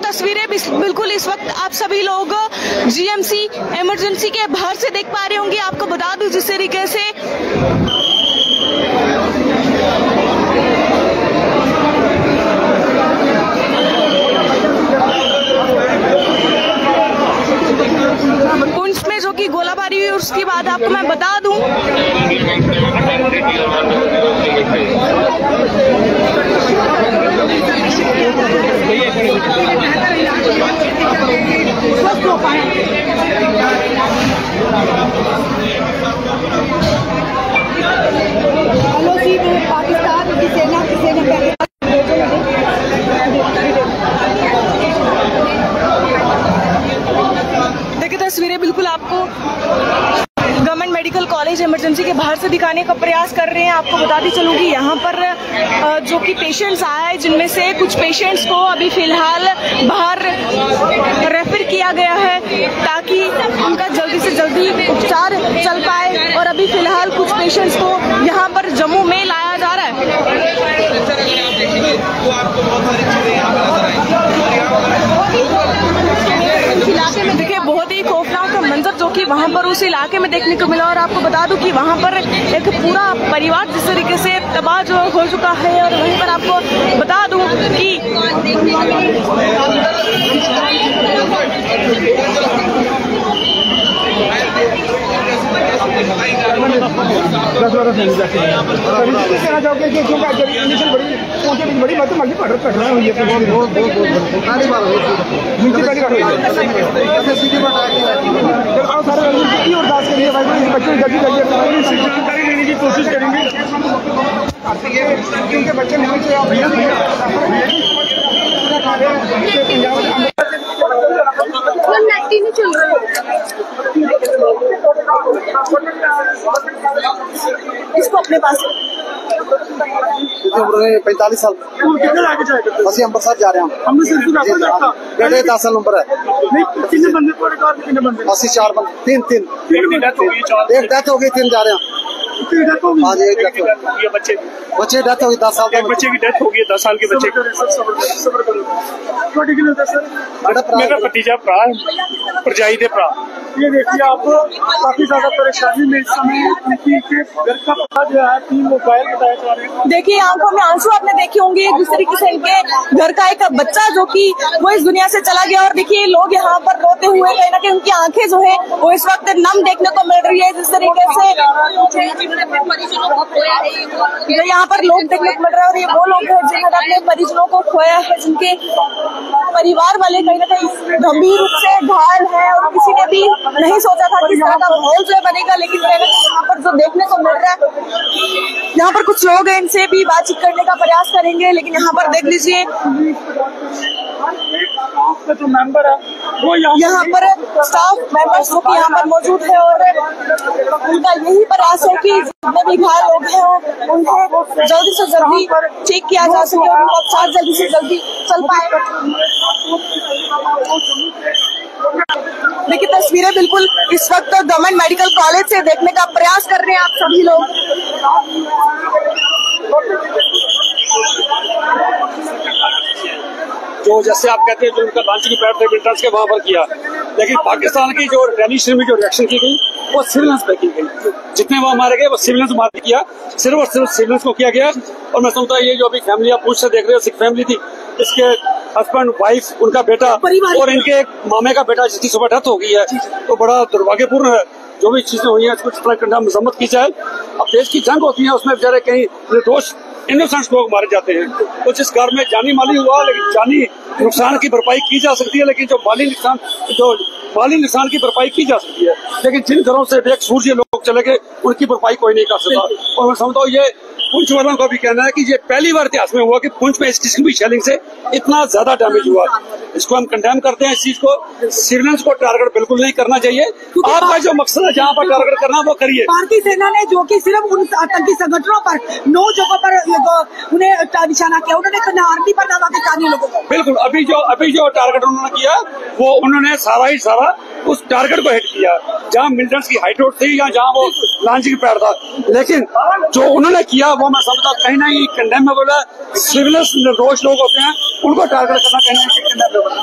तस्वीरें बिल्कुल इस वक्त आप सभी लोग जीएमसी इमरजेंसी के बाहर से देख पा रहे होंगे। आपको बता दूं जिस तरीके से पुंछ में जो कि गोलाबारी हुई, उसके बाद आपको मैं बता दूं पाकिस्तान की सेना देखिए तस्वीरें बिल्कुल आपको गवर्नमेंट मेडिकल कॉलेज इमरजेंसी के बाहर से दिखाने का प्रयास कर रहे हैं। आपको बताती चलूंगी यहाँ पर जो कि पेशेंट्स आए हैं, जिनमें से कुछ पेशेंट्स को अभी फिलहाल बाहर रेफर किया गया है ताकि उनका जल्दी से जल्दी उपचार चल पाए, और अभी फिलहाल कुछ पेशेंट्स को यहाँ पर जम्मू में लाया जा रहा है। इलाके में देखिए बहुत ही खौफनाक मंजर जो कि वहाँ पर उस इलाके में देखने को मिला, और आपको बता दूं कि वहाँ पर एक पूरा परिवार जिस तरीके से तबाह जो हो चुका है। और वहीं पर आपको बता दूं कि जानकारी लेने की कोशिश करेंगे क्योंकि बच्चे नहीं चल रहा इसको अपने पास 45 साल ਅਸੀਂ ਅੰਮ੍ਰਿਤਸਰ ਜਾ ਰਹੇ ਹਾਂ। बेटे 10 साल उम्र है। कितने बंदे ਅਸੀਂ 4 बंदे 3 एक डेथ हो गई 3 जा रहे हैं। हाँ जी, एक डेथ हो गई। बच्चे डेथ हो गई 10 साल के बच्चे की डेथ हो गई 10 साल के बच्चे। मेरा भतीजा भरा परजाई दे भरा। ये देखिए आप काफी ज्यादा परेशानी में इस समय घर का पता जो है 3 मोबाइल बताए जा रहे हैं। देखिए आंखों में आंसू आपने देखे होंगे जिस तरीके से इनके घर का एक बच्चा जो कि वो इस दुनिया से चला गया। और देखिए लोग यहाँ पर रोते हुए कहीं ना कहीं उनकी आंखें जो है वो इस वक्त नम देखने को मिल रही है। जिस तरीके से यहाँ पर लोग देखने को मिल रहे हैं, और ये वो लोग हैं जिन्होंने अपने परिजनों को खोया है, जिनके परिवार वाले कहीं ना कहीं गंभीर रूप से घायल है। और किसी ने भी नहीं सोचा था कि इस तरह का माहौल जो बनेगा, लेकिन यहाँ पर जो देखने को मिल रहा है, यहाँ पर कुछ लोग हैं, इनसे भी बातचीत करने का प्रयास करेंगे। लेकिन यहाँ पर देख लीजिए जो मेंबर है वो यहाँ पर स्टाफ मेंबर्स जो कि यहाँ पर मौजूद है, और उनका यही प्रयास है कि जितने भी घायल लोग हैं उन्हें जल्दी से जल्दी ठीक किया जा सके और उनका उपचार जल्दी से जल्दी चल पाए। देखिए तस्वीरें बिल्कुल इस वक्त गवर्नमेंट मेडिकल कॉलेज से देखने का प्रयास कर रहे हैं आप सभी लोग। जो जैसे आप कहते हैं जो उनका लॉन्चिंग पैड थे विंटर्स के वहां पर किया, लेकिन पाकिस्तान की जो रेनिशन में जो रिएक्शन की गई वो सिविलियंस पे की गई। जितने वो मारे गए वो सिविलियंस मार किया, सिर्फ और सिर्फ सिविलियंस को किया गया। और मैं समझता हूँ ये जो अभी फैमिली आप पूछ से देख रहे हो, सिख फैमिली थी, इसके हस्बैंड, वाइफ, उनका बेटा और इनके एक मामे का बेटा जिसकी सुबह डेथ हो गई है, तो बड़ा दुर्भाग्यपूर्ण है। जो भी चीजें हुई हैं इसको जितना करना मजम्मत की जाए। अब देश की जंग होती है, उसमें बेचारे कहीं निर्दोष इनोसेंट लोग मारे जाते हैं। तो जिस घर में जानी माली हुआ, लेकिन जानी नुकसान की भरपाई की जा सकती है, लेकिन जो माली नुकसान की भरपाई की जा सकती है, लेकिन जिन घरों से बेकसूर ये लोग चले गए उनकी भरपाई कोई नहीं कर सकता। और मैं समझता हूँ ये पुंछ वालों का भी कहना है कि ये पहली बार इतिहास में हुआ कि पुंछ में इस किस्म की शेलिंग से इतना ज्यादा डैमेज हुआ। इसको हम कंडेम करते हैं। इस चीज को सिविलियंस को टारगेट बिल्कुल नहीं करना चाहिए। आपका जो मकसद है जहाँ पर टारगेट करना वो करिए। भारतीय सेना ने जो कि सिर्फ उन आतंकी संगठनों पर 9 जगहों पर उन्हें निशाना किया, उन्होंने आर्मी पर ना पाकिस्तानी लोगों को। बिल्कुल अभी जो टारगेट उन्होंने किया वो उन्होंने सारा ही सारा उस टारगेट को हिट किया जहाँ मिलिटेंट्स की हाइट रोड थी या जहाँ वो लांच की पैर था। लेकिन जो उन्होंने किया वो मैं समझता कहीं ना कहीं कंडेमेबल है। सिविलियंस निर्दोष लोग होते हैं, उनको टारगेट करना कहीं ना कहीं कंडेमेबल है।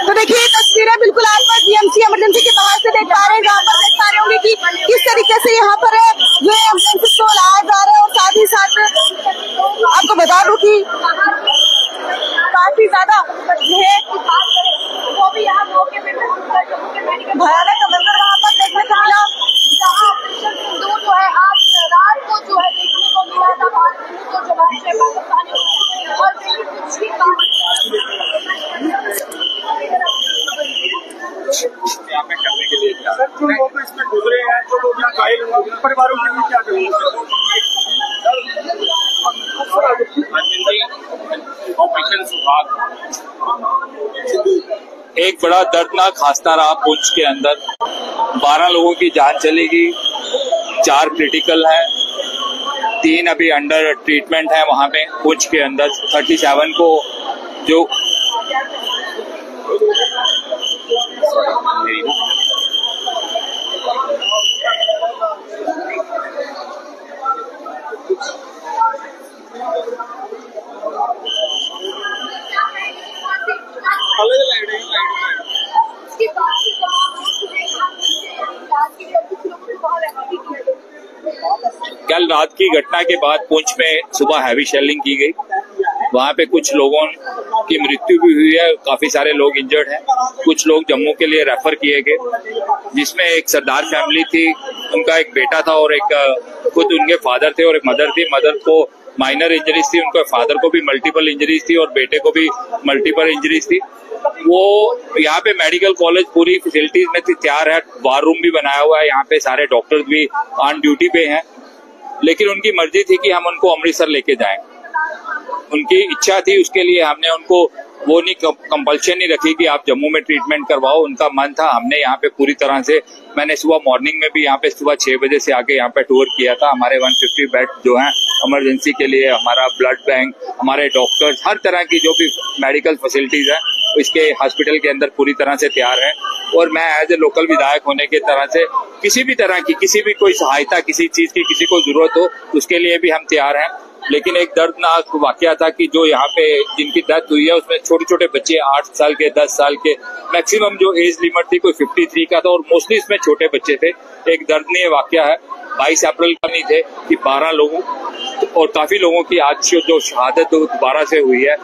तो देखिए तस्वीरें बिल्कुल आप जीएमसी इमरजेंसी के बाहर से देख पा रहे हैं, जहाँ पर देख पा रहे होंगे कि किस तरीके से यहाँ पर जो एम्बुलेंस को लाया जा रहा है। और साथ ही साथ आपको बता दूं कि काफी ज्यादा भयानक मंजर वहाँ पर देखने को मिला, जहाँ ऑपरेशन सिंदूर जो है आज रात को जो है देखने को मिला था। तो जवाब से पाकिस्तानी और कुछ भी काम यहाँ पे करने के लिए सर जो लोग इसमें गुजरे हैं, जो लोग यहाँ घायल हुए परिवारों के लिए क्या करेंगे? ऑपरेशन सुहाग एक बड़ा दर्दनाक हादसा रहा पुंछ के अंदर। 12 लोगों की जान चली गई, 4 क्रिटिकल है, 3 अभी अंडर ट्रीटमेंट है वहां पे पुंछ के अंदर। 37 को जो कल रात की घटना के बाद पुंछ में सुबह हैवी शेलिंग की गई। वहां पे कुछ लोगों की मृत्यु भी हुई है, काफी सारे लोग इंजर्ड हैं। कुछ लोग जम्मू के लिए रेफर किए गए, जिसमें एक सरदार फैमिली थी, उनका एक बेटा था और एक खुद उनके फादर थे और एक मदर थी। मदर को माइनर इंजरीज थी, उनके फादर को भी मल्टीपल इंजरीज थी और बेटे को भी मल्टीपल इंजरीज थी। वो यहाँ पे मेडिकल कॉलेज पूरी फैसिलिटीज में तैयार है, वार रूम भी बनाया हुआ है, यहाँ पे सारे डॉक्टर्स भी ऑन ड्यूटी पे हैं। लेकिन उनकी मर्जी थी कि हम उनको अमृतसर लेके जाएं, उनकी इच्छा थी। उसके लिए हमने उनको वो नहीं कंपल्शन नहीं रखी कि आप जम्मू में ट्रीटमेंट करवाओ, उनका मन था। हमने यहाँ पे पूरी तरह से, मैंने सुबह मॉर्निंग में भी यहाँ पे सुबह 6 बजे से आके यहाँ पे टूर किया था। हमारे 150 बेड जो हैं इमरजेंसी के लिए, हमारा ब्लड बैंक, हमारे डॉक्टर्स, हर तरह की जो भी मेडिकल फैसिलिटीज है इसके हॉस्पिटल के अंदर पूरी तरह से तैयार है। और मैं एज ए लोकल विधायक होने की तरह से किसी भी तरह की, किसी भी कोई सहायता, किसी चीज की किसी को जरूरत हो, उसके लिए भी हम तैयार हैं। लेकिन एक दर्दनाक वाकया था कि जो यहाँ पे जिनकी डेथ हुई है उसमें छोटे छोटे बच्चे 8 साल के, 10 साल के, मैक्सिमम जो एज लिमिट थी कोई 53 का था और मोस्टली इसमें छोटे बच्चे थे। एक दर्दनीय वाकया है। 22 अप्रैल का नहीं थे कि 12 लोगों और काफी लोगों की आज जो शहादत दोबारा से हुई है।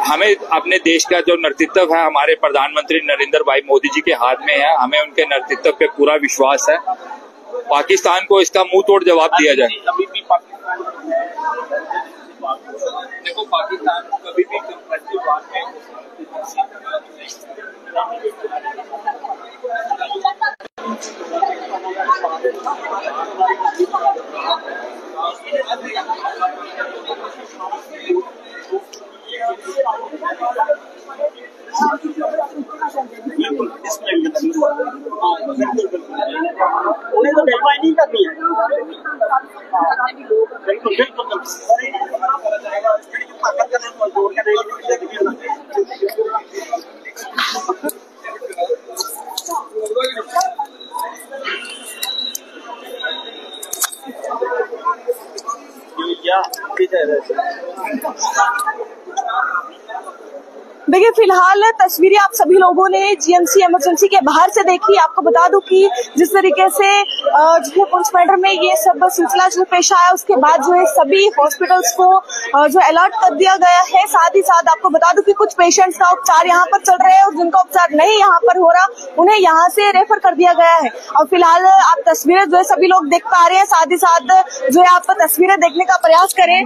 हमें अपने देश का जो नेतृत्व है हमारे प्रधानमंत्री नरेंद्र भाई मोदी जी के हाथ में है। हमें उनके नेतृत्व पे पूरा विश्वास है। पाकिस्तान को इसका मुंह तोड़ जवाब दिया जाए। देखो पाकिस्तान को कभी भी उन्हें तो निर्वाह नहीं करनी है। देखिए फिलहाल तस्वीरें आप सभी लोगों ने जीएमसी इमरजेंसी के बाहर से देखी। आपको बता दूं कि जिस तरीके से जो पुंछ मैटर में ये सब सिलसिला जो पेश आया, उसके बाद जो है सभी हॉस्पिटल्स को जो अलर्ट कर दिया गया है। साथ ही साथ आपको बता दूं कि कुछ पेशेंट्स का उपचार यहाँ पर चल रहे हैं और जिनका उपचार नहीं यहाँ पर हो रहा उन्हें यहाँ से रेफर कर दिया गया है। और फिलहाल आप तस्वीरें जो है सभी लोग देख पा रहे हैं। साथ ही साथ जो है आप तस्वीरें देखने का प्रयास करें।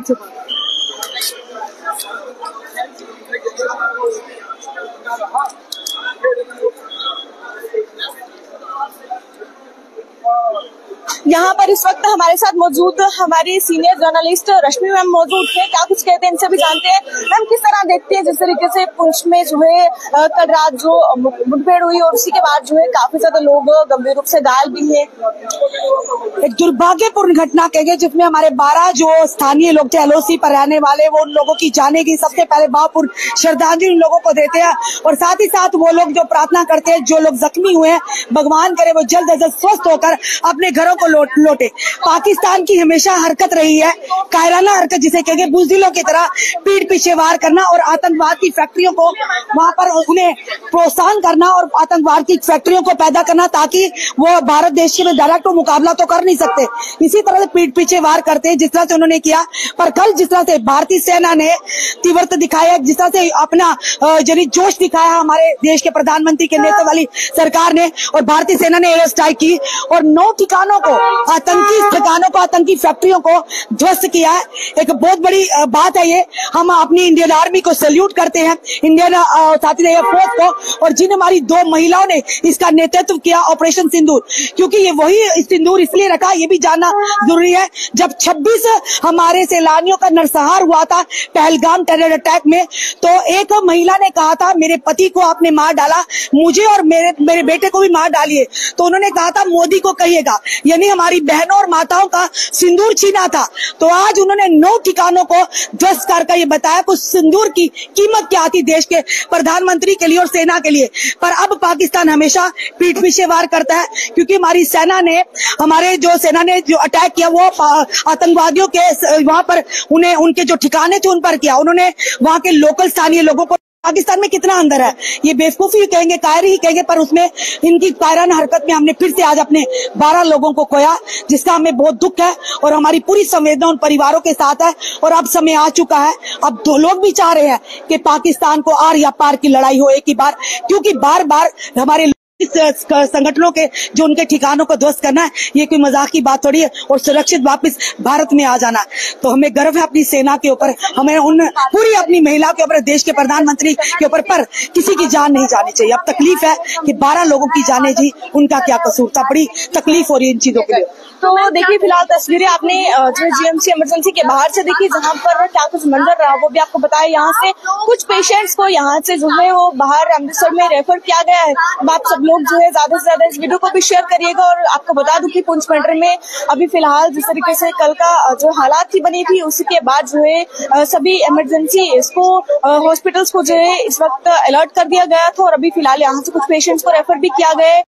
यहाँ पर इस वक्त हमारे साथ मौजूद हमारी सीनियर जर्नलिस्ट रश्मि मैम मौजूद है। क्या कुछ कहते हैं इनसे भी जानते हैं। मैम, किस तरह देखते हैं जिस तरीके से पुंछ में जो है कल रात जो मुठभेड़ हुई और उसी के बाद जो है काफी ज्यादा लोग गंभीर रूप से घायल भी हैं। एक दुर्भाग्यपूर्ण घटना कहेंगे जिसमें हमारे 12 जो स्थानीय लोग थे एलओसी पर रहने वाले, वो उन लोगों की जाने की सबसे पहले भावपूर्ण श्रद्धांजलि उन लोगों को देते हैं और साथ ही साथ वो लोग जो प्रार्थना करते हैं, जो लोग जख्मी हुए हैं, भगवान करे वो जल्द से जल्द स्वस्थ होकर अपने घरों को लौटे। पाकिस्तान की हमेशा हरकत रही है कायराना हरकत, जिसे कहेंगे बुज़दिलों की तरह पीठ पीछे वार करना और आतंकवाद की फैक्ट्रियों को वहां पर उन्हें प्रोत्साहन करना और आतंकवाद की फैक्ट्रियों को पैदा करना, ताकि वो भारत देश में डायरेक्ट मुकाबला तो कर नहीं सकते, इसी तरह से पीठ पीछे वार करते हैं जिस तरह से उन्होंने किया। पर कल जिस तरह से भारतीय सेना ने तीव्रता दिखाया, जिस तरह से अपना जोश दिखाया हमारे देश के प्रधानमंत्री के नेतृत्व वाली सरकार ने, और भारतीय सेना ने एयर स्ट्राइक की और 9 ठिकानों को आतंकी फैक्ट्रियों को ध्वस्त किया है। एक बहुत बड़ी बात है ये। हम अपनी इंडियन आर्मी को सैल्यूट करते हैं, इंडियन साथी एयरफोर्स को, और जिन हमारी 2 महिलाओं ने इसका नेतृत्व किया ऑपरेशन सिंदूर, क्योंकि ये वही सिंदूर इसलिए रखा, ये भी जानना जरूरी है। जब 26 हमारे सैलानियों का नरसंहार हुआ था पहलगाम टेरर अटैक में, तो एक महिला ने कहा था मेरे पति को आपने मार डाला, मुझे और मेरे बेटे को भी मार डालिए। तो उन्होंने कहा था मोदी को कहिएगा, यानी हमारी बहनों और माताओं का सिंदूर छीना था। तो आज उन्होंने 9 ठिकानों को ध्वस्त करके ये बताया कि सिंदूर की कीमत क्या थी देश के प्रधानमंत्री के लिए और सेना के लिए। पर अब पाकिस्तान हमेशा पीठ पीछे वार करता है, क्योंकि हमारी सेना ने जो अटैक किया वो आतंकवादियों के वहां पर उन्हें उनके जो ठिकाने थे उन पर किया। उन्होंने वहां के लोकल स्थानीय लोगों को, पाकिस्तान में कितना अंदर है ये बेवकूफी कहेंगे, कायरी ही कहेंगे, पर उसमें इनकी कायराना हरकत में हमने फिर से आज अपने 12 लोगों को खोया, जिसका हमें बहुत दुख है और हमारी पूरी संवेदना उन परिवारों के साथ है। और अब समय आ चुका है, अब 2 लोग भी चाह रहे हैं कि पाकिस्तान को आर या पार की लड़ाई हो एक ही बार, क्योंकि बार बार हमारे संगठनों के जो उनके ठिकानों को ध्वस्त करना है, ये कोई मजाक की बात थोड़ी है, और सुरक्षित वापस भारत में आ जाना। तो हमें गर्व है अपनी सेना के ऊपर, हमें उन पूरी अपनी महिला के ऊपर, देश के प्रधानमंत्री के ऊपर, पर किसी की जान नहीं जानी चाहिए। अब तकलीफ है कि 12 लोगों की जाने जी, उनका क्या कसूर था, बड़ी तकलीफ हो रही है इन चीजों के लिए। तो देखिए, फिलहाल तस्वीरें आपने जो जीएमसी इमरजेंसी के बाहर से देखी, जहां पर क्या कुछ मंजर रहा वो भी आपको बताया। यहाँ से कुछ पेशेंट्स को यहाँ से जो है वो बाहर अमृतसर में रेफर किया गया है। आप सब लोग जो है ज्यादा से ज्यादा इस वीडियो को भी शेयर करिएगा। और आपको बता दूं कि पुंछ मंडल में अभी फिलहाल जिस तरीके से कल का जो हालात थी बनी थी, उसके बाद जो है सभी इमरजेंसी इसको हॉस्पिटल्स को जो है इस वक्त अलर्ट कर दिया गया था, और अभी फिलहाल यहाँ से कुछ पेशेंट्स को रेफर भी किया गया है।